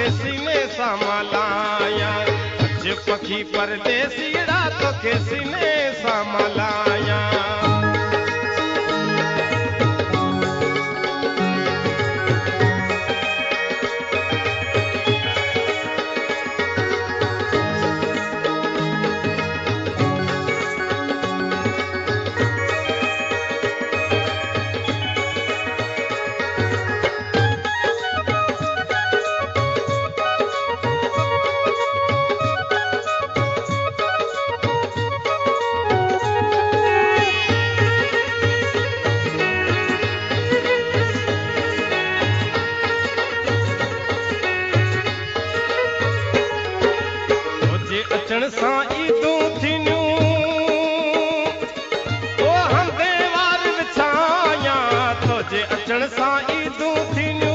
के सीने सा मलाया अच पखी परदेसीड़ा तो के सीने सा मलाया अचण सां ईदूं थीनियूं ओ हंधे वार विछाया तुझे अचण सां ईदूं थीनियूं